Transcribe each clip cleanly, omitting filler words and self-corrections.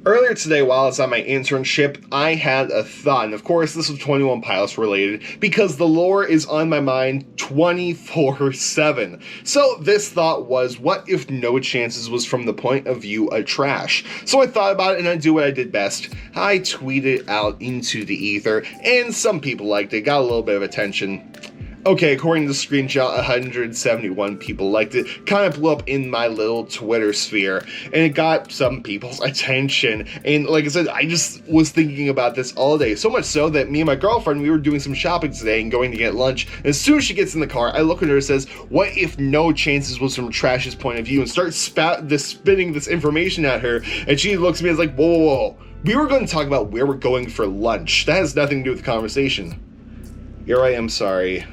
Earlier today, while I was on my internship, I had a thought, and of course this was 21 Pilots related, because the lore is on my mind 24/7. So this thought was, what if No Chances was from the point of view of Trash? So I thought about it, and I do what I did best. I tweeted out into the ether, and some people liked it, got a little bit of attention. Okay, according to the screenshot, 171 people liked it. Kind of blew up in my little Twitter sphere, and it got some people's attention. And like I said, I just was thinking about this all day. So much so that me and my girlfriend, we were doing some shopping today and going to get lunch. And as soon as she gets in the car, I look at her and says, what if No Chances was from Trash's point of view? And start spitting this information at her. And she looks at me and is like, whoa, whoa, whoa. We were going to talk about where we're going for lunch. That has nothing to do with the conversation. You're right, I'm sorry.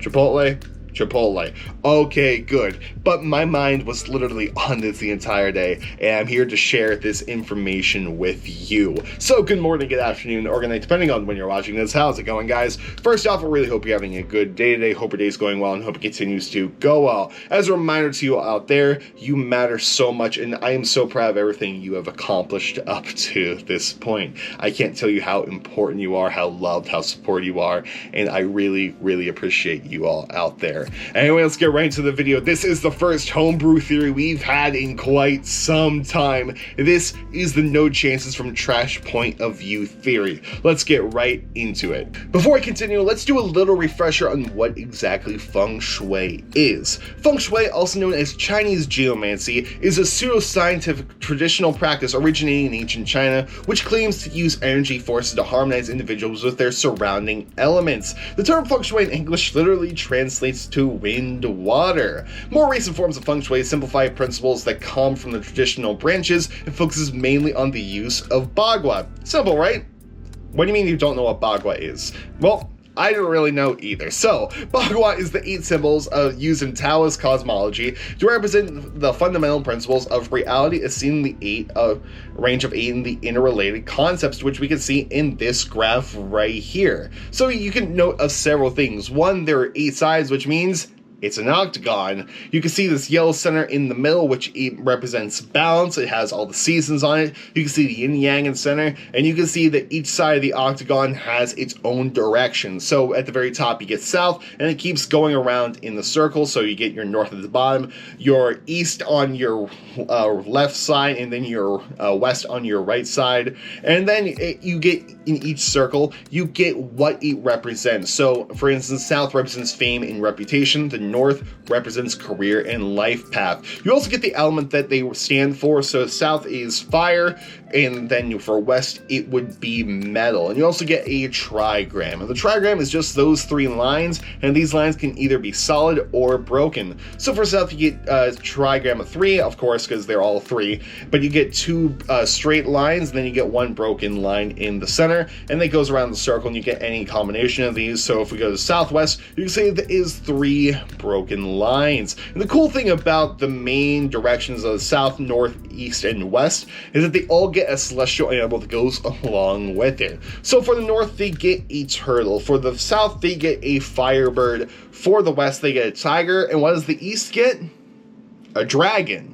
Chipotle? Chipotle. Okay, good. But my mind was literally on this the entire day, and I'm here to share this information with you. So, good morning, good afternoon, or good night, depending on when you're watching this. How's it going, guys? First off, I really hope you're having a good day today. Hope your day's going well, and hope it continues to go well. As a reminder to you out there, you matter so much, and I am so proud of everything you have accomplished up to this point. I can't tell you how important you are, how loved, how supported you are, and I really, really appreciate you all out there. Anyway, let's get right into the video. This is the first homebrew theory we've had in quite some time. This is the No Chances from Trash point of view theory. Let's get right into it. Before I continue, let's do a little refresher on what exactly Feng Shui is. Feng Shui, also known as Chinese geomancy, is a pseudoscientific traditional practice originating in ancient China, which claims to use energy forces to harmonize individuals with their surrounding elements. The term Feng Shui in English literally translates to wind water. More recent forms of Feng Shui simplify principles that come from the traditional branches and focuses mainly on the use of Bagua. Simple, right? What do you mean you don't know what Bagua is? Well, I don't really know either. So, Bagua is the 8 symbols used in Taoist cosmology to represent the fundamental principles of reality as seen in the range of 8 in the interrelated concepts, which we can see in this graph right here. So you can note of several things. One, there are 8 sides, which means it's an octagon. You can see this yellow center in the middle, which represents balance. It has all the seasons on it. You can see the yin yang in the center, and you can see that each side of the octagon has its own direction. So at the very top, you get south, and it keeps going around in the circle. So you get your north at the bottom, your east on your left side, and then your west on your right side. And then you get in each circle, you get what it represents. So, for instance, south represents fame and reputation. The north represents career and life path. You also get the element that they stand for. So south is fire, and then for west it would be metal. And you also get a trigram. And the trigram is just those 3 lines, and these lines can either be solid or broken. So for south you get a trigram of 3, of course, because they're all 3, but you get 2 straight lines, and then you get 1 broken line in the center, and that goes around the circle, and you get any combination of these. So if we go to southwest, you can say there is 3 broken lines. And the cool thing about the main directions of the south, north, east, and west is that they all get a celestial animal that goes along with it. So for the north, they get a turtle. For the south, they get a firebird. For the west, they get a tiger. And what does the east get? A dragon.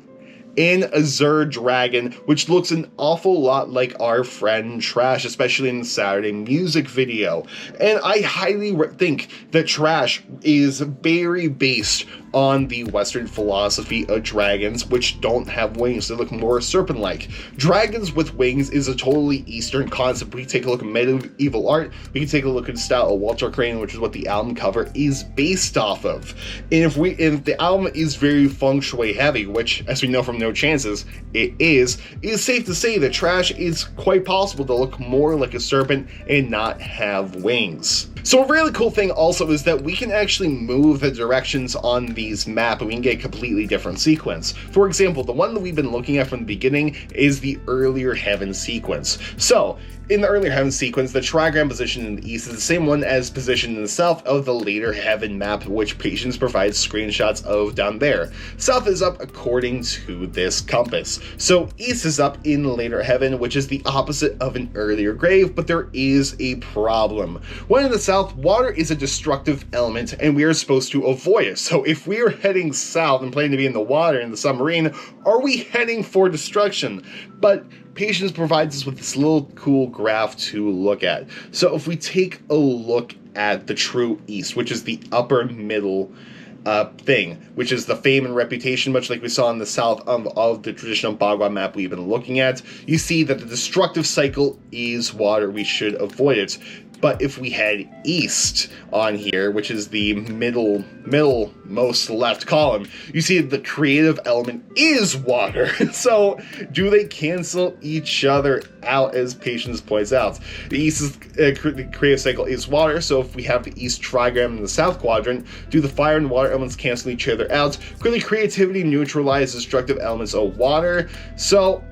An azure dragon, which looks an awful lot like our friend Trash, especially in the Saturday music video. And I highly think that Trash is very based on the Western philosophy of dragons, which don't have wings. They look more serpent-like. Dragons with wings is a totally Eastern concept. We can take a look at medieval art. We can take a look at the style of Walter Crane, which is what the album cover is based off of. And if the album is very Feng Shui heavy, which, as we know from No Chances, it is safe to say that Trash is quite possible to look more like a serpent and not have wings. So a really cool thing also is that we can actually move the directions on these map, and we can get a completely different sequence. For example, the one that we've been looking at from the beginning is the earlier heaven sequence. So in the earlier heaven sequence, the trigram position in the east is the same one as position in the south of the later heaven map, which Patience provides screenshots of down there. South is up according to this compass. So east is up in later heaven, which is the opposite of an earlier grave, but there is a problem. When in the south, water is a destructive element, and we are supposed to avoid it. So if we are heading south and planning to be in the water in the submarine, are we heading for destruction? But Patience provides us with this little cool graph to look at. So if we take a look at the true east, which is the upper middle thing, which is the fame and reputation, much like we saw in the south of the traditional Bagua map we've been looking at, you see that the destructive cycle is water. We should avoid it. But if we head east on here, which is the middlemost left column, you see the creative element is water. So do they cancel each other out, as Patience points out? The east is, the creative cycle is water, so if we have the east trigram in the south quadrant, do the fire and water elements cancel each other out? Clearly creativity neutralizes destructive elements of water, so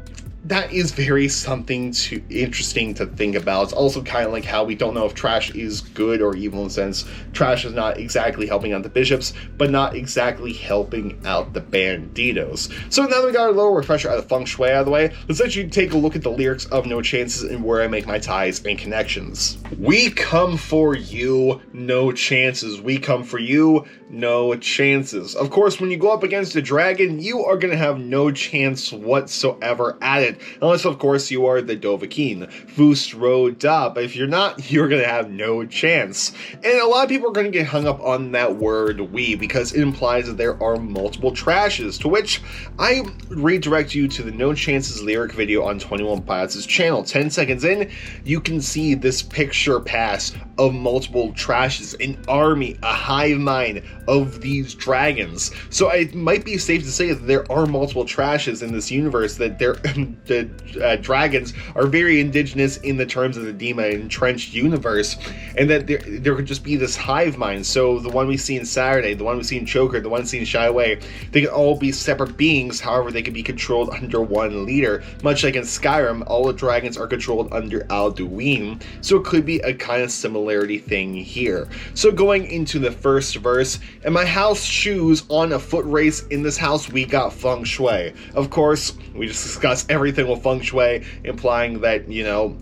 that is very interesting to think about. It's also kind of like how we don't know if Trash is good or evil, in a sense. Trash is not exactly helping out the bishops, but not exactly helping out the banditos. So now that we got a little refresher out of Feng Shui out of the way, let's actually take a look at the lyrics of No Chances and where I make my ties and connections. We come for you, no chances. We come for you, no chances. Of course, when you go up against a dragon, you are going to have no chance whatsoever at it. Unless, of course, you are the Dovahkiin, Fust Ro Da, but if you're not, you're going to have no chance. And a lot of people are going to get hung up on that word we, because it implies that there are multiple trashes, to which I redirect you to the No Chances lyric video on 21 Pilots' channel. 10 seconds in, you can see this picture pass of multiple trashes, an army, a hive mind of these dragons. So it might be safe to say that there are multiple trashes in this universe, that the dragons are very indigenous in the terms of the Dima entrenched universe, and that there could just be this hive mind. So the one we see in Saturday, the one we see in Choker, the one we see in Shy Away, they can all be separate beings, however they can be controlled under one leader. Much like in Skyrim, all the dragons are controlled under Alduin, so it could be a kind of similarity thing here. So going into the first verse, in my house shoes on a foot race, in this house we got Feng Shui. Of course, we just discussed everything with Feng Shui, implying that, you know,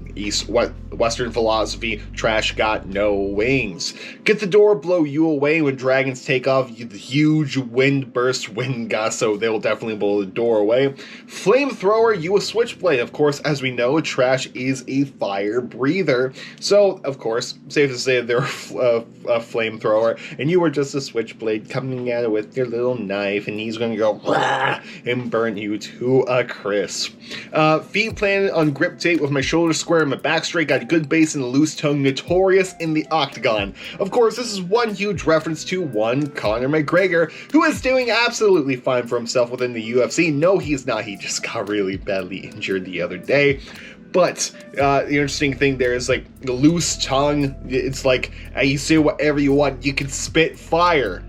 Western philosophy, Trash got no wings. Get the door, blow you away when dragons take off. The huge wind burst, wind gusts, so they will definitely blow the door away. Flamethrower, you a switchblade. Of course, as we know, Trash is a fire breather. So, of course, safe to say they're a flamethrower, and you are just a switchblade coming at it with your little knife, and he's going to go rah, and burn you to a crisp. Feet planted on grip tape with my shoulders square and my back straight, got a good base and a loose tongue, notorious in the octagon. Of course, this is one huge reference to one Conor McGregor, who is doing absolutely fine for himself within the UFC. No, he's not. He just got really badly injured the other day. But the interesting thing there is, like, the loose tongue, it's like, you say whatever you want, you can spit fire.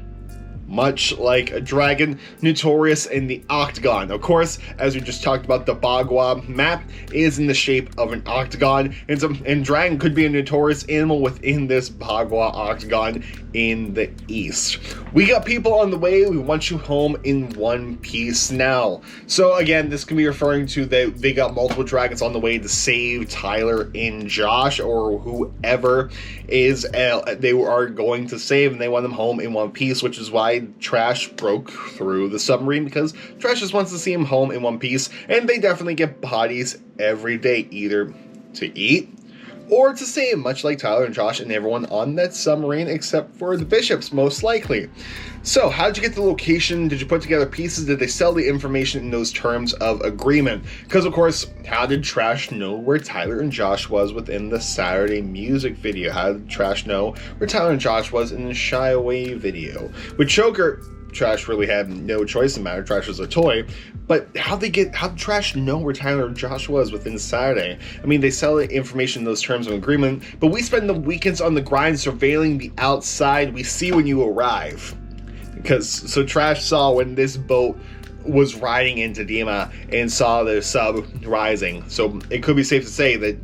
Much like a dragon, notorious in the octagon. Of course, as we just talked about, the Bagua map is in the shape of an octagon, and dragon could be a notorious animal within this Bagua octagon in the east. We got people on the way, we want you home in one piece now. So again, this can be referring to they got multiple dragons on the way to save Tyler and Josh, or whoever is they are going to save, and they want them home in one piece, which is why Trash broke through the submarine, because Trash just wants to see him home in one piece, and they definitely get bodies every day, either to eat or to save, much like Tyler and Josh and everyone on that submarine, except for the bishops, most likely. So, how did you get the location? Did you put together pieces? Did they sell the information in those terms of agreement? Because, of course, how did Trash know where Tyler and Josh was within the Saturday music video? How did Trash know where Tyler and Josh was in the Shy Away video? With Choker, Trash really had no choice in the matter. Trash was a toy. But how'd Trash know where Tyler and Josh was within Saturday? I mean, they sell the information in those terms of agreement, but we spend the weekends on the grind surveilling the outside. We see when you arrive. So Trash saw when this boat was riding into Dima and saw the sub rising. So it could be safe to say that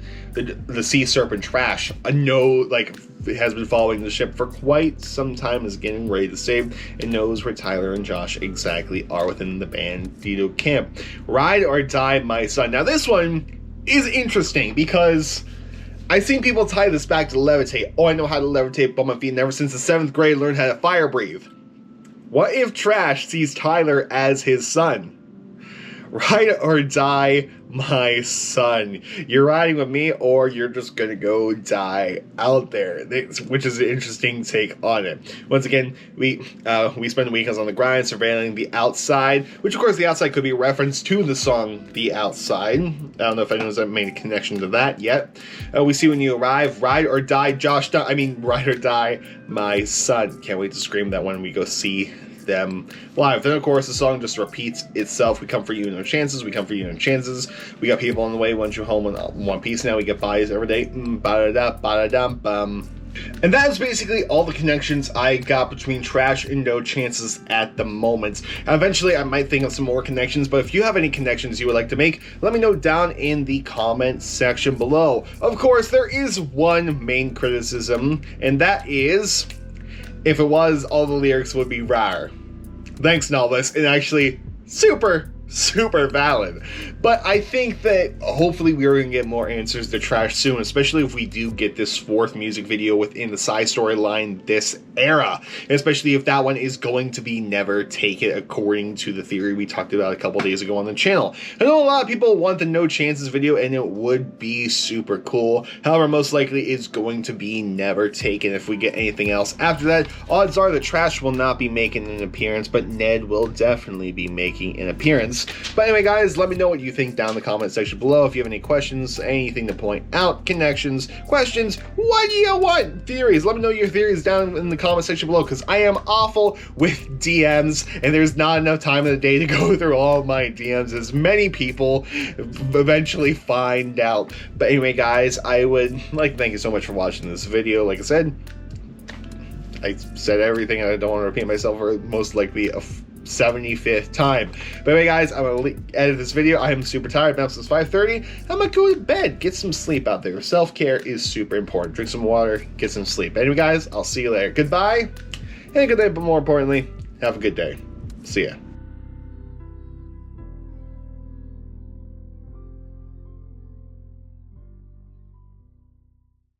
the sea serpent Trash, has been following the ship for quite some time, is getting ready to save, and knows where Tyler and Josh exactly are within the Bandito camp. Ride or die, my son. Now this one is interesting because I've seen people tie this back to levitate. Oh, I know how to levitate by my feet, and ever since the 7th grade learned how to fire breathe. What if Trash sees Tyler as his son? Ride or die, my son. You're riding with me, or you're just gonna go die out there, which is an interesting take on it. Once again, we spend the weekends on the grind, surveilling the outside, which of course the outside could be a reference to the song The Outside. I don't know if anyone's made a connection to that yet. We see when you arrive, ride or die, ride or die, my son. Can't wait to scream that when we go see them live. Then of course the song just repeats itself. We come for you, no chances. We come for you, no chances. We got people on the way, want you home in one piece. Now we get bodies every day. Ba-da-da-ba-da-dum-bum. And that is basically all the connections I got between Trash and No Chances at the moment. Eventually I might think of some more connections, but if you have any connections you would like to make, let me know down in the comment section below. Of course, there is one main criticism, and that is, if it was, all the lyrics would be rar. Thanks, novelist, and actually super valid. But I think that hopefully we're going to get more answers to Trash soon, especially if we do get this 4th music video within the side storyline this era, especially if that one is going to be Never Take It, according to the theory we talked about a couple days ago on the channel. I know a lot of people want the No Chances video, and it would be super cool. However, most likely it's going to be Never Take It. If we get anything else after that, odds are the Trash will not be making an appearance, but Ned will definitely be making an appearance. But anyway, guys, let me know what you think down in the comment section below. If you have any questions, anything to point out, connections, questions, what do you want? Theories. Let me know your theories down in the comment section below, because I am awful with DMs, and there's not enough time in the day to go through all of my DMs, as many people eventually find out. But anyway, guys, I would like to thank you so much for watching this video. Like I said everything. I don't want to repeat myself for most likely a 75th time. But anyway, guys, I'm gonna edit this video. I am super tired. Now since 5:30, I'm gonna go to bed. Get some sleep out there. Self-care is super important. Drink some water, get some sleep. Anyway, guys, I'll see you later. Goodbye, and good day, but more importantly, have a good day. See ya.